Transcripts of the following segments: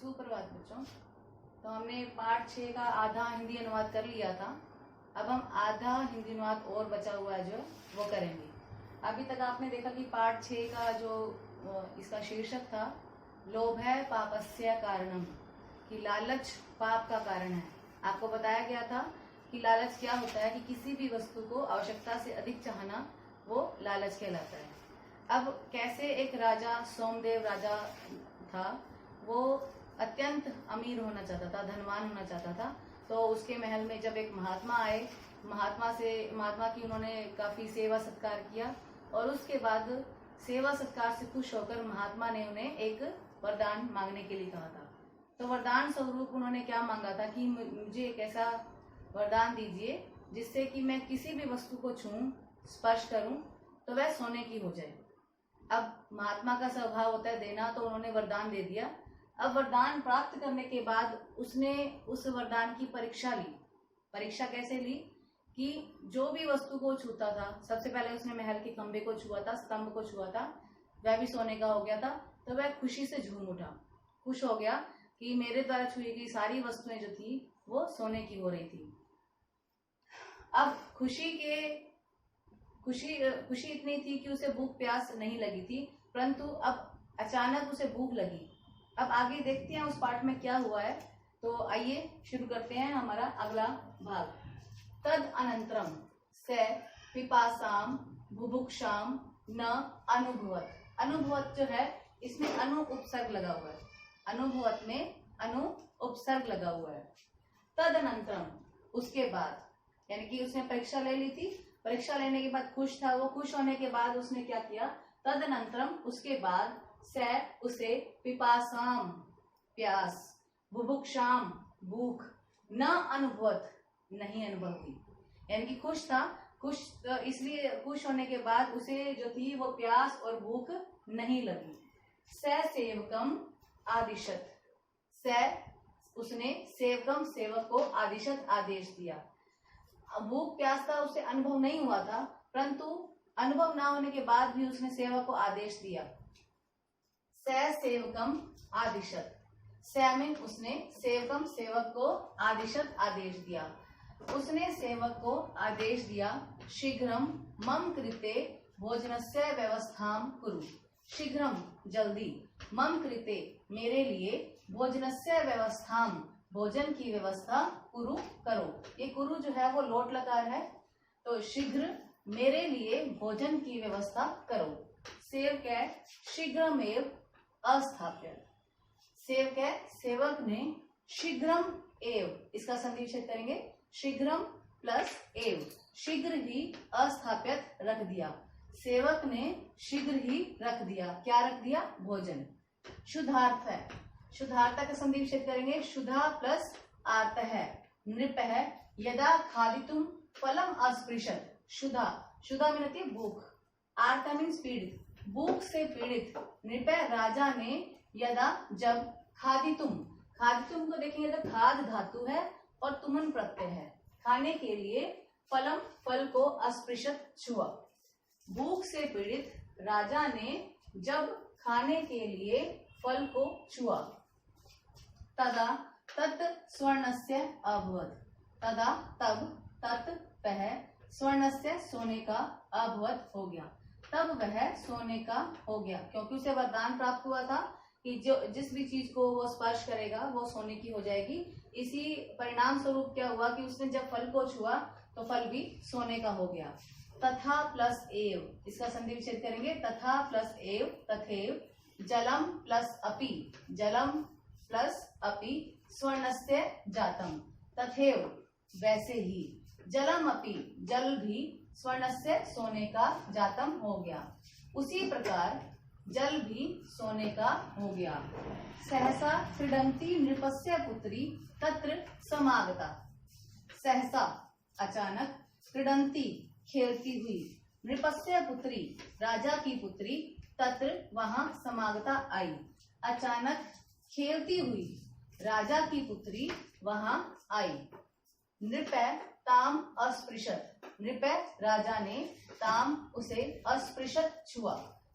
सुप्रभात बच्चों। तो हमने पाठ 6 का आधा हिंदी अनुवाद कर लिया था। अब हम आधा हिंदी अनुवाद और बचा हुआ है जो वो करेंगे। अभी तक आपने देखा कि पाठ 6 का जो इसका शीर्षक था लोभ है पापस्य कारणम, कि लालच पाप का कारण है। आपको बताया गया था कि लालच क्या होता है, कि किसी भी वस्तु को आवश्यकता से अधिक चाहना वो लालच कहलाता है। अब कैसे एक राजा, सोमदेव राजा था, वो अत्यंत अमीर होना चाहता था, धनवान होना चाहता था। तो उसके महल में जब एक महात्मा आए, महात्मा की उन्होंने काफी सेवा सत्कार किया और उसके बाद सेवा सत्कार से खुश होकर महात्मा ने उन्हें एक वरदान मांगने के लिए कहा था। तो वरदान स्वरूप उन्होंने क्या मांगा था कि मुझे एक ऐसा वरदान दीजिए जिससे कि मैं किसी भी वस्तु को छूऊं, स्पर्श करूं तो वह सोने की हो जाए। अब महात्मा का स्वभाव होता है देना, तो उन्होंने वरदान दे दिया। अब वरदान प्राप्त करने के बाद उसने उस वरदान की परीक्षा ली। परीक्षा कैसे ली कि जो भी वस्तु को छूता था, सबसे पहले उसने महल के खंभे को छुआ था, स्तंभ को छुआ था, वह भी सोने का हो गया था। तो वह खुशी से झूम उठा, खुश हो गया कि मेरे द्वारा छुई गई सारी वस्तुएं जो थी वो सोने की हो रही थी। अब खुशी इतनी थी कि उसे भूख प्यास नहीं लगी थी, परंतु अब अचानक उसे भूख लगी। अब आगे देखते हैं उस पाठ में क्या हुआ है। तो आइए शुरू करते हैं हमारा अगला भाग। तद अनंतरम से पिपासाम बुभुक्षाम न अनुभवत। अनुभवत जो है इसमें अनु उपसर्ग लगा हुआ है, अनुभवत में अनु उपसर्ग लगा हुआ है। तद अनंतरम उसके बाद, यानी कि उसने परीक्षा ले ली थी, परीक्षा लेने के बाद खुश था, वो खुश होने के बाद उसने क्या किया, तदनंतरम उसके बाद, से उसे पिपासाम प्यास, बुभुक्षाम भूख, न अनुभवत नहीं अनुभव हुई। यानी कि खुश था, खुश इसलिए खुश होने के बाद उसे जो थी वो प्यास और भूख नहीं लगी। से सेवकम आदिशत, से उसने सेवकम सेवक को आदिशत आदेश दिया। भूख प्यास का उसे अनुभव नहीं हुआ था, परंतु अनुभव ना होने के बाद भी उसने सेवक को आदेश दिया। से सेवकम आदिशत, से मीन उसने, सेवकम सेवक को, आदिशत आदेश दिया। उसने सेवक को आदेश दिया, शीघ्रम मम कृते भोजनस्य व्यवस्थाम कुरु। शीघ्रम जल्दी, मम कृते मेरे लिए, भोजनस्य व्यवस्थाम भोजन की व्यवस्था, कुरु करो। ये कुरु जो है वो लोट लकार है, तो शीघ्र मेरे लिए भोजन की व्यवस्था करो। सेवक है शीघ्रमेव अस्थाप्य, सेवक है सेवक ने शीघ्रम एव, इसका संधि विच्छेद करेंगे, शीघ्रम प्लस एव, शीघ्र ही अस्थापित रख दिया। सेवक ने शीघ्र ही रख दिया, क्या रख दिया, भोजन। शुद्धार्थ है, शुद्धार्थ का संधि विच्छेद करेंगे, शुद्धा प्लस आर्त है, नृप है, यदा खादितुम फलम अस्पृशत। शुद्धा, शुद्धा मीनती भूख, आर्त मीन्स पीड़ित, भूख से पीड़ित नृप राजा ने, यदा जब, खादितुम, खादितुम को देखेंगे तो खाद धातु है और तुमन प्रत्यय है, खाने के लिए, फलम फल को, अस्पृशत छुआ। भूख से पीड़ित राजा ने जब खाने के लिए फल को छुआ। तदा तत् स्वर्णस्य अभवत, तदा तब, तत् वह, स्वर्णस्य सोने का, अभवत हो गया, तब वह सोने का हो गया, क्योंकि उसे वरदान प्राप्त हुआ था कि जो जिस भी चीज को वो स्पर्श करेगा वो सोने की हो जाएगी। इसी परिणाम स्वरूप क्या हुआ कि उसने जब फल को छुआ तो फल भी सोने का हो गया। तथा प्लस एव, इसका संधि विच्छेद करेंगे, तथा प्लस एव, तथेव, जलम प्लस अपि, जलम प्लस अपि, स्वर्णस्य जातम, तथेव वैसे ही, जलम अपि जल भी, स्वर्णस्य सोने का, जातम हो गया, उसी प्रकार जल भी सोने का हो गया। सहसा क्रीडंती नृपस्य पुत्री तत्र समागता, सहसा अचानक, क्रीडंती खेलती हुई, नृपस्य पुत्री राजा की पुत्री, तत्र वहां, समागता आई, अचानक खेलती हुई राजा की पुत्री वहां आई। नृप ताम अस्पृशत, नृप राजा ने, ताम उसे, अस्पृशत छुआ,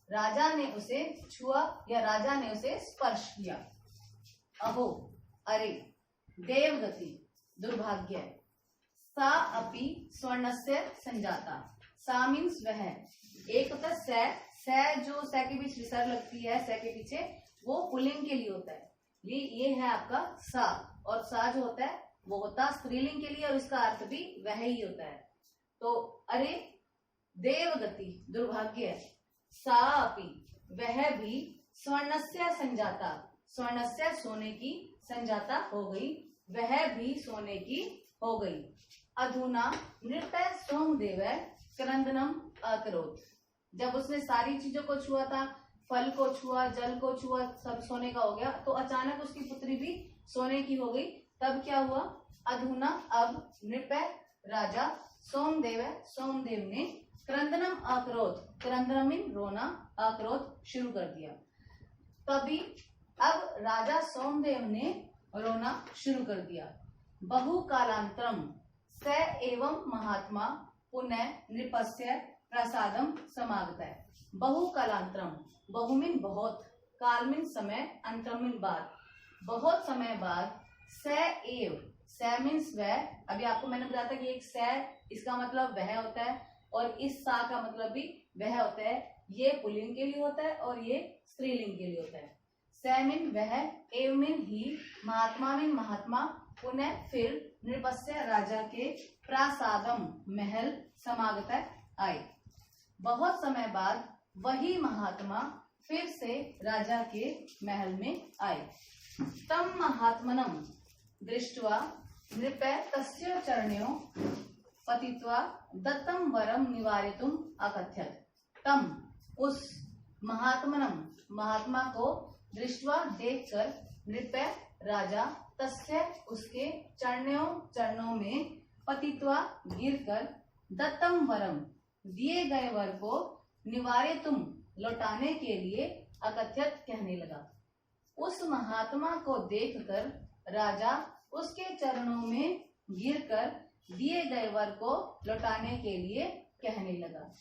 राजा ने उसे छुआ या राजा ने उसे स्पर्श किया। अहो अरे देवगति दुर्भाग्य। सा अपि स्वर्णस्य संजाता। सा मीन्स वह। एक होता है स जो स के बीच विसर्ग लगती है, स के पीछे, वो पुल्लिंग के लिए होता है। ये है आपका सा, और सा जो होता है वो होता स्त्रीलिंग के लिए, और उसका अर्थ भी वह ही होता है। तो अरे देवगति दुर्भाग्य, सा अपि वह भी, स्वर्णस्य संजाता, स्वर्णस्य सोने की, संजाता हो गई, वह भी सोने की हो गई। अधुना नृत्य सोमदेव क्रंदनम अकरोत। जब उसने सारी चीजों को छुआ था, फल को छुआ, जल को छुआ, सब सोने का हो गया, तो अचानक उसकी पुत्री भी सोने की हो गई। तब क्या हुआ? अधुना अब नृपय राजा सोमदेव, सोमदेव ने क्रंदनम अकरोत, क्रंदनम मीन रोना, अकरोत शुरू कर दिया। तभी अब राजा सोमदेव ने रोना शुरू कर दिया। बहु कालांतरम स एवं महात्मा पुनः नृपस्य प्रसादम समागतः। बहु कालांतरम, बहु मीन बहुत, काल मीन समय, अंतरम मीन बाद, बहुत समय बाद, स एव, स मीन्स वह। अभी आपको मैंने बताया था कि एक स इसका मतलब वह होता है, और इस सा का मतलब भी वह होता है। ये पुल्लिंग के लिए होता है और ये स्त्रीलिंग के लिए होता है। स मीन वह, एव मीन ही, महात्मा मीन महात्मा, पुनः फिर, नृपस्य राजा के, प्रासादम महल, समागत आए। बहुत समय बाद वही महात्मा फिर से राजा के महल में आए। तम महात्मनम दृष्ट्वा नृपय तस्य चरणयों पतित्वा दत्तम वरम निवारितुम अकथ्यत। तम उस महात्मनम, महात्मा को, दृष्ट्वा देखकर, नृपय राजा, तस्य उसके, चरणों चरणों में, पतित्वा गिरकर, दत्तम वरम दिए गए वर को, निवारितुम लौटाने के लिए, अकथ्यत कहने लगा। उस महात्मा को देखकर राजा उसके चरणों में गिरकर दिए गए वर को लौटाने के लिए कहने लगा।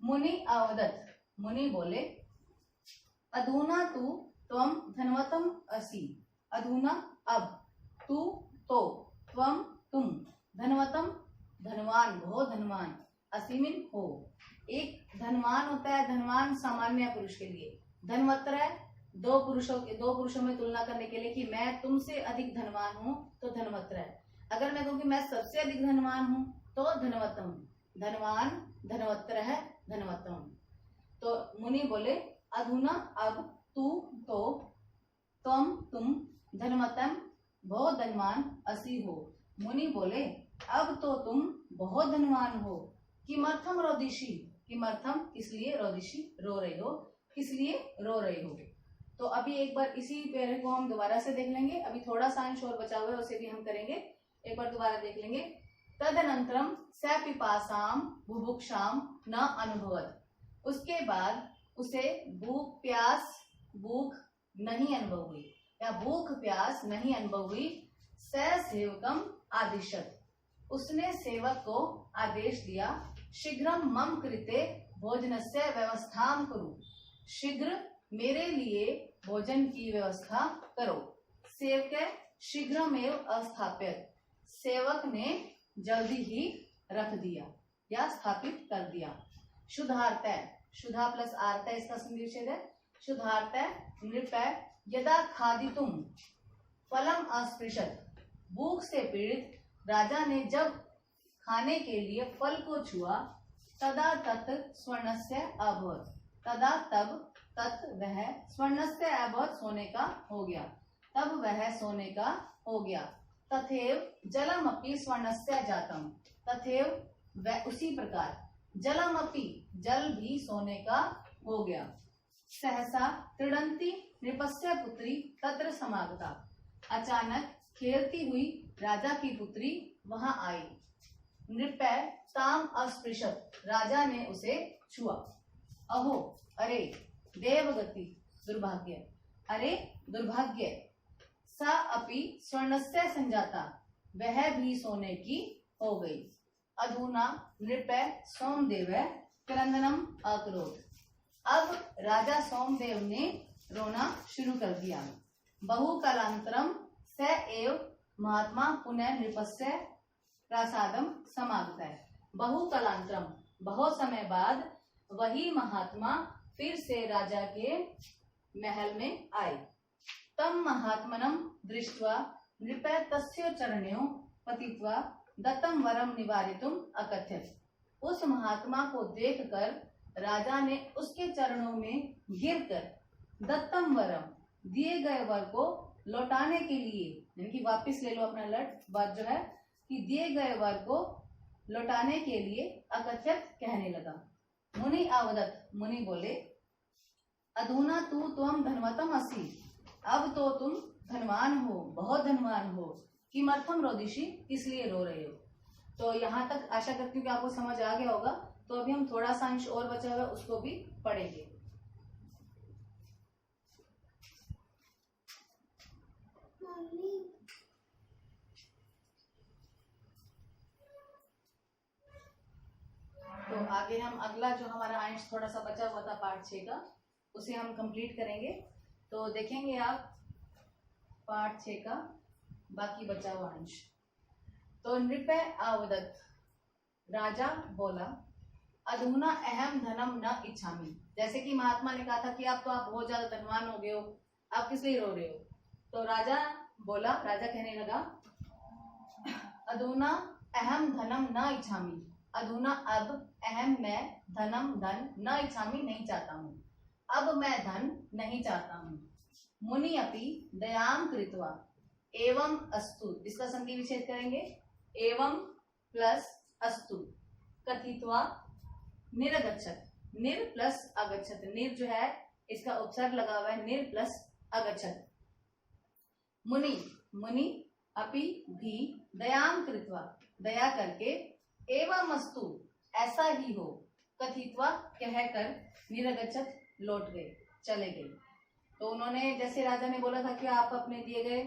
मुनि अवदत, मुनि बोले, अधुना तू त्वम धनवतम असि। अधुना अब, तू तो, त्वम तुम, धनवतम धनवान, बहुत धनवान, असीमिन हो। एक धनवान होता है, धनवान सामान्य पुरुष के लिए, धनवत्र है दो पुरुषों में तुलना करने के लिए कि मैं तुमसे अधिक धनवान हूँ, तो धनवत्र है। अगर मैं कहूँ कि मैं सबसे अधिक धनवान हूँ, तो धनवतम, धनवान धनवत्र है, धनवतम। तो मुनि बोले, अधुना अब, तू तो, तुम तुम, धनवतम बहुत धनवान, असी हो। मुनि बोले, अब तो तुम बहुत धनवान हो। किमर्थम रोदिशी, किमर्थम इसलिए, रोदिशी रो रहे हो, किस लिए रो रहे हो। तो अभी एक बार इसी पैरे को हम दोबारा से देख लेंगे। अभी थोड़ा सा अंश और बचा हुआ है, उसे भी हम करेंगे, एक बार दोबारा देख लेंगे। तदनंतरम स पिपासाम बुभुक्षाम न अनुभवत। उसके बाद उसे भूख प्यास, भूख नहीं अनुभव हुई, या भूख प्यास नहीं अनुभव हुई। स सेवकम आदिशत, उसने सेवक को आदेश दिया, शीघ्रम मम कृते भोजनस्य व्यवस्थाम कुरु। शीघ्र मेरे लिए भोजन की व्यवस्था करो। सेवक शीघ्रमेव अस्थाप्यत, सेवक ने जल्दी ही रख दिया या स्थापित कर दिया। शुद्धार्थ, शुद्धा प्लस आर्थ इसका संधिविच्छेद है। शुद्धार्थ नृपय यदा खादितुम फलम अस्पृशत। भूख से पीड़ित राजा ने जब खाने के लिए फल को छुआ, तदा तत् स्वर्णस्य अभवत। तदा तब, तत् वह, स्वर्णस्य अभवत सोने का हो गया, तब वह सोने का हो गया। तथैव जलमपि स्वर्णस्य जातम। तथैव वह उसी प्रकार, जलमपि जल भी सोने का हो गया। सहसा क्रीडंती नृपस्य पुत्री तत्र समागता। अचानक खेलती हुई राजा की पुत्री वहां आई। नृपय ताम अस्पृशत, राजा ने उसे छुआ। अहो अरे देवगति दुर्भाग्य, अरे दुर्भाग्य। सा अपि स्वर्णस्य संजाता, वह भी सोने की हो गई। अधुना नृपय सोमदेव क्रंदनम अकरोत। अब राजा सोमदेव ने रोना शुरू कर दिया। बहुकालांतरम स एव महात्मा पुनः नृपस्य प्रासादम समागतः। बहुकालांतरम, बहुत समय बाद वही महात्मा फिर से राजा के महल में आए। तम महात्मनम दृष्ट्वा नृपः तस्य चरणयों पतित्वा दत्तम वरम निवारितुम अकथयत्। उस महात्मा को देखकर राजा ने उसके चरणों में गिरकर दत्तम वरम, दिए गए वर को लौटाने के लिए, यानी कि वापस ले लो अपना वर जो है, कि दिए गए वर को लौटाने के लिए अकथयत् कहने लगा। मुनि आवदत, मुनि बोले, अधुना तू त्वम धनवतम असि, अब तो तुम धनवान हो, बहुत धनवान हो, किमर्थम रोदिषि, इसलिए रो रहे हो। तो यहाँ तक आशा करती हूँ कि आपको समझ आ गया होगा। तो अभी हम थोड़ा सा अंश और बचा हुआ उसको भी पढ़ेंगे। तो आगे हम अगला जो हमारा अंश थोड़ा सा बचा हुआ था पार्ट 6 का, उसे हम कंप्लीट करेंगे। तो देखेंगे आप पार्ट 6 का बाकी बचा हुआ अंश। तो नृपः आवदत, राजा बोला, अधुना अहम धनम न इच्छामि। जैसे कि महात्मा ने कहा था कि अब तो आप बहुत ज्यादा धनवान हो गए हो, आप किस लिए रो रहे हो। तो राजा बोला, राजा कहने लगा, अधुना अहम धनम न इच्छामि, अधुना अब अहम मैं धनम धन न इच्छामि नहीं चाहता हूँ, अब मैं धन नहीं चाहता हूँ। मुनि अपि दयाम कृत्वा एवं अस्तु, इसका संधि विच्छेद करेंगे, एवं प्लस अस्तु कथित्वा निरगच्छत, निर प्लस अगच्छत, निर जो है इसका उपसर्ग लगा हुआ है, निर प्लस अगच्छत। मुनि, मुनि अपि भी दयाम कृत्वा, दया करके, एवं अस्तु ऐसा ही हो, कथित्वा कहकर, निरगच्छत लौट गए, चले गए। तो उन्होंने, जैसे राजा ने बोला था कि आप अपने दिए गए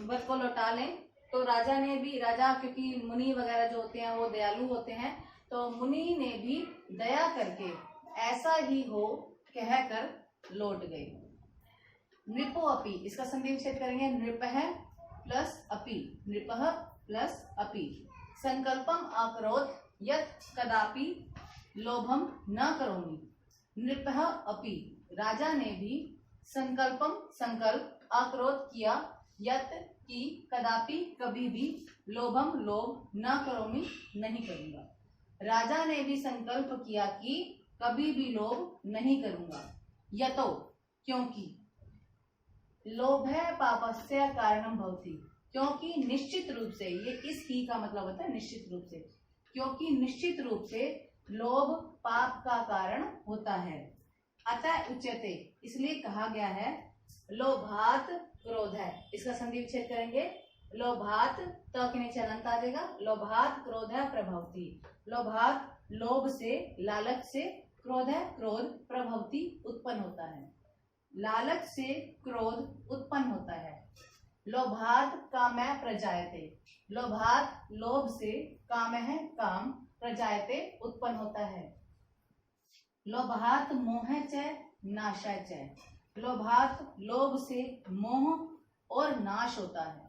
वर को लौटा लें, तो राजा ने भी, राजा क्योंकि मुनि वगैरह जो होते हैं वो दयालु होते हैं, तो मुनि ने भी दया करके ऐसा ही हो कहकर लौट गए। नृपो अपि, इसका संधि विच्छेद करेंगे, नृपः प्लस अपि, नृपः प्लस अपि। संकल्पम अकरोत् यत् कदापि लोभम न करोमि। नृपः अपि, राजा ने भी संकल्पम, संकल्प, अकरोत् किया, यत् कि, कदापि कभी भी, लोभम लोभ, न करोमि नहीं करूंगा। राजा ने भी संकल्प किया कि कभी भी लोभ नहीं करूंगा। यतो, क्योंकि, लोभ है पापस्य कारणम भवति, क्योंकि निश्चित रूप से, ये इस ही का मतलब होता है निश्चित रूप से, क्योंकि निश्चित रूप से लोभ पाप का कारण होता है। अतः उच्यते, इसलिए कहा गया है, लोभात क्रोध है, इसका संधि विच्छेद करेंगे, लोभात, तो के नीचे अनंत आ जाएगा, लोभात क्रोध है प्रभवती, लोभात लोभ से, लालच से, क्रोध है क्रोध, प्रभवती उत्पन्न होता है, लालच से क्रोध उत्पन्न होता है। लोभात काम प्रजायते, लोभात लोभ से, काम है काम, प्रजायते उत्पन्न होता है। लोभात मोह च नाशय च, लोभात लोभ से मोह और नाश होता है,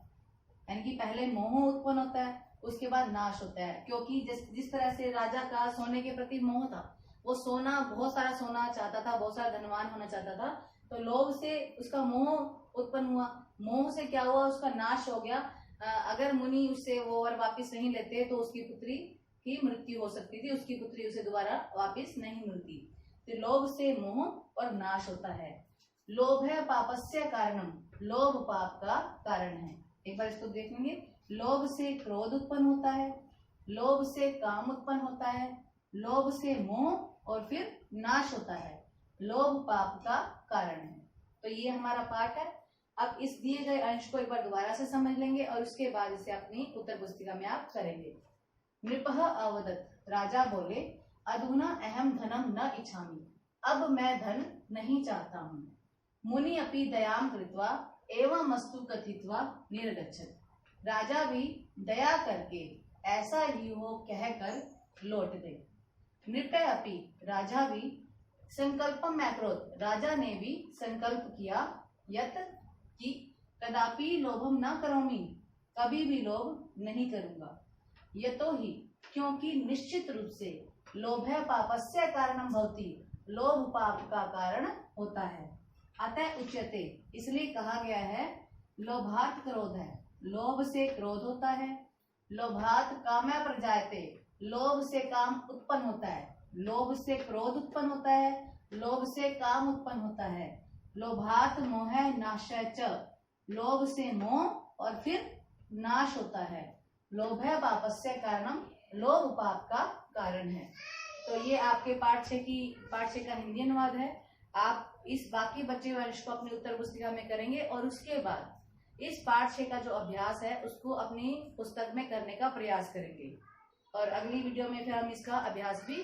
यानी कि पहले मोह उत्पन्न होता है, उसके बाद नाश होता है। क्योंकि जिस तरह से राजा का सोने के प्रति मोह था, वो सोना, बहुत सारा सोना चाहता था, बहुत सारा धनवान होना चाहता था, तो लोभ से उसका मोह उत्पन्न हुआ, मोह से क्या हुआ, उसका नाश हो गया। अगर मुनि उससे वो वर वापिस नहीं लेते तो उसकी पुत्री की मृत्यु हो सकती थी, उसकी पुत्री उसे दोबारा वापिस नहीं मिलती। तो लोभ से मोह और नाश होता है। लोभ है पापस्य कारणम, लोभ पाप का कारण है। एक बार इसको देखेंगे, लोभ से क्रोध उत्पन्न होता है, लोभ से काम उत्पन्न होता है, लोभ से मोह और फिर नाश होता है। लोभ पाप का कारण है। तो ये हमारा पाठ है। अब इस दिए गए अंश को एक बार दोबारा से समझ लेंगे और उसके बाद इसे अपनी उत्तर पुस्तिका में आप करेंगे। नृपः अवदत्, राजा बोले, अधुना अहम धनम न इच्छामि, अब मैं धन नहीं चाहता हूँ। मुनि अपि दयाम कृत्वा एवं अस्तु कथित्वा निर्गच्छत्, राजा भी दया करके ऐसा ही हो कहकर लौट गए। नृपः अपि, राजा भी, संकल्पम अकरोत्, राजा ने भी संकल्प किया, यत कि कदापि लोभम न करोमि, कभी भी लोभ नहीं करूंगा। यतो ही, क्योंकि निश्चित रूप से लोभे पापस्य कारणम भवति, लोभ पाप का कारण होता है। अतः उच्यते, इसलिए कहा गया है लोभात् क्रोध है, लोभ से क्रोध होता है। लोभात् कामः प्रजायते, लोभ से काम उत्पन्न होता है। लोभ से क्रोध उत्पन्न होता है, लोभ से काम उत्पन्न होता है। लोभात् मोहः नाशः च, लोभ से मोह और फिर नाश होता है। लोभः पापस्य कारणम, लोभ पाप का कारण है। तो ये आपके पाठ 6 का हिंदी अनुवाद है। आप इस बाकी बचे हुए अंश को अपनी उत्तर पुस्तिका में करेंगे और उसके बाद इस पाठ 6 का जो अभ्यास है उसको अपनी पुस्तक में करने का प्रयास करेंगे और अगली वीडियो में फिर हम इसका अभ्यास भी